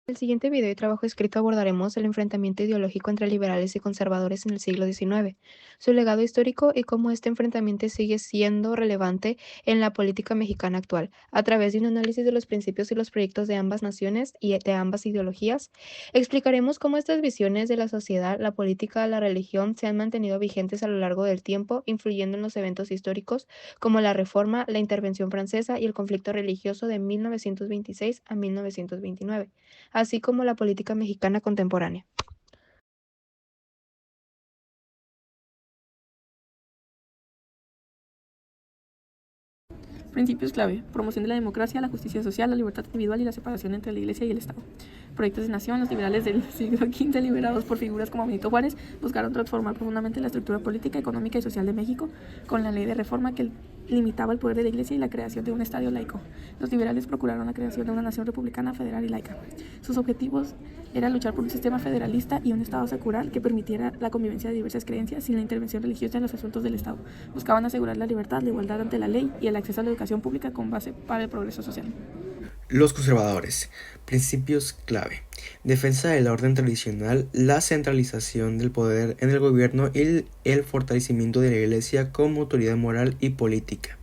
En el siguiente video y trabajo escrito abordaremos el enfrentamiento ideológico entre liberales y conservadores en el siglo XIX, su legado histórico y cómo este enfrentamiento sigue siendo relevante en la política mexicana actual, a través de un análisis de los principios y los proyectos de ambas naciones y de ambas ideologías. Explicaremos cómo estas visiones de la sociedad, la política, la religión se han mantenido vigentes a lo largo del tiempo, influyendo en los eventos históricos como la Reforma, la Intervención Francesa y el conflicto religioso de 1926 a 1929, así como la política mexicana contemporánea. Principios clave: promoción de la democracia, la justicia social, la libertad individual y la separación entre la Iglesia y el Estado. Proyectos de nación: los liberales del siglo XV, liderados por figuras como Benito Juárez, buscaron transformar profundamente la estructura política, económica y social de México con la ley de reforma que limitaba el poder de la Iglesia y la creación de un Estado laico. Los liberales procuraron la creación de una nación republicana, federal y laica. Sus objetivos eran luchar por un sistema federalista y un Estado secular que permitiera la convivencia de diversas creencias sin la intervención religiosa en los asuntos del Estado. Buscaban asegurar la libertad, la igualdad ante la ley y el acceso a la educación pública con base para el progreso social. Los conservadores. Principios clave. Defensa del orden tradicional, la centralización del poder en el gobierno y el fortalecimiento de la Iglesia como autoridad moral y política.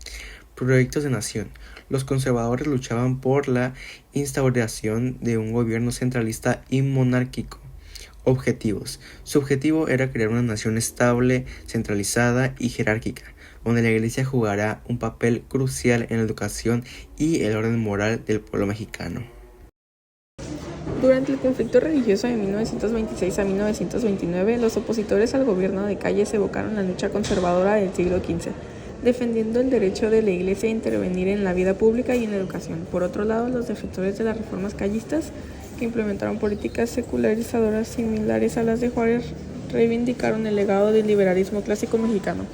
Proyectos de nación. Los conservadores luchaban por la instauración de un gobierno centralista y monárquico. Objetivos. Su objetivo era crear una nación estable, centralizada y jerárquica, donde la Iglesia jugará un papel crucial en la educación y el orden moral del pueblo mexicano. Durante el conflicto religioso de 1926 a 1929, los opositores al gobierno de Calles evocaron la lucha conservadora del siglo XV, defendiendo el derecho de la Iglesia a intervenir en la vida pública y en la educación. Por otro lado, los defensores de las reformas callistas, que implementaron políticas secularizadoras similares a las de Juárez, reivindicaron el legado del liberalismo clásico mexicano.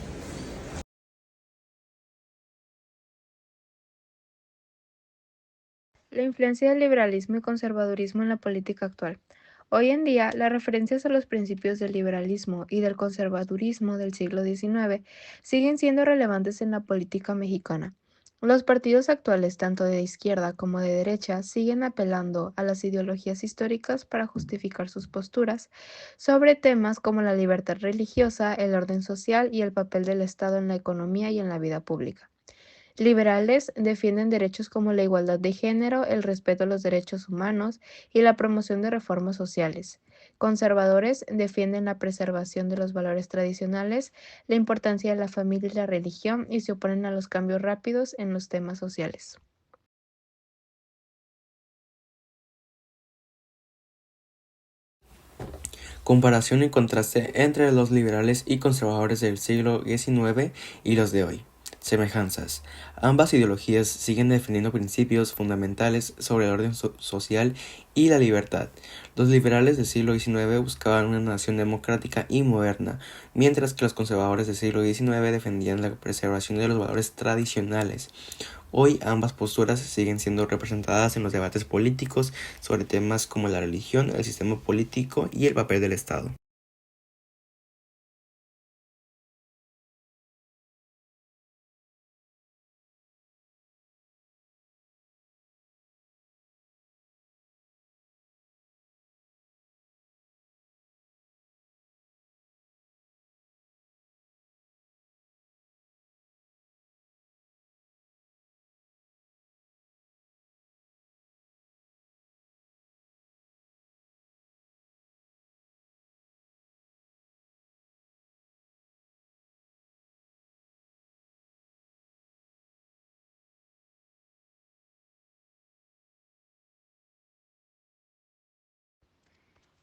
La influencia del liberalismo y conservadurismo en la política actual. Hoy en día, las referencias a los principios del liberalismo y del conservadurismo del siglo XIX siguen siendo relevantes en la política mexicana. Los partidos actuales, tanto de izquierda como de derecha, siguen apelando a las ideologías históricas para justificar sus posturas sobre temas como la libertad religiosa, el orden social y el papel del Estado en la economía y en la vida pública. Liberales defienden derechos como la igualdad de género, el respeto a los derechos humanos y la promoción de reformas sociales. Conservadores defienden la preservación de los valores tradicionales, la importancia de la familia y la religión y se oponen a los cambios rápidos en los temas sociales. Comparación y contraste entre los liberales y conservadores del siglo XIX y los de hoy. Semejanzas. Ambas ideologías siguen defendiendo principios fundamentales sobre el orden social y la libertad. Los liberales del siglo XIX buscaban una nación democrática y moderna, mientras que los conservadores del siglo XIX defendían la preservación de los valores tradicionales. Hoy ambas posturas siguen siendo representadas en los debates políticos sobre temas como la religión, el sistema político y el papel del Estado.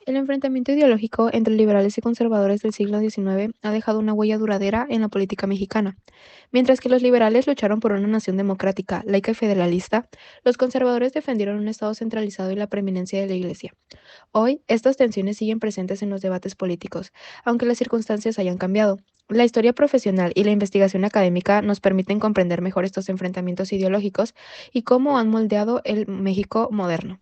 El enfrentamiento ideológico entre liberales y conservadores del siglo XIX ha dejado una huella duradera en la política mexicana. Mientras que los liberales lucharon por una nación democrática, laica y federalista, los conservadores defendieron un Estado centralizado y la preeminencia de la Iglesia. Hoy, estas tensiones siguen presentes en los debates políticos, aunque las circunstancias hayan cambiado. La historia profesional y la investigación académica nos permiten comprender mejor estos enfrentamientos ideológicos y cómo han moldeado el México moderno.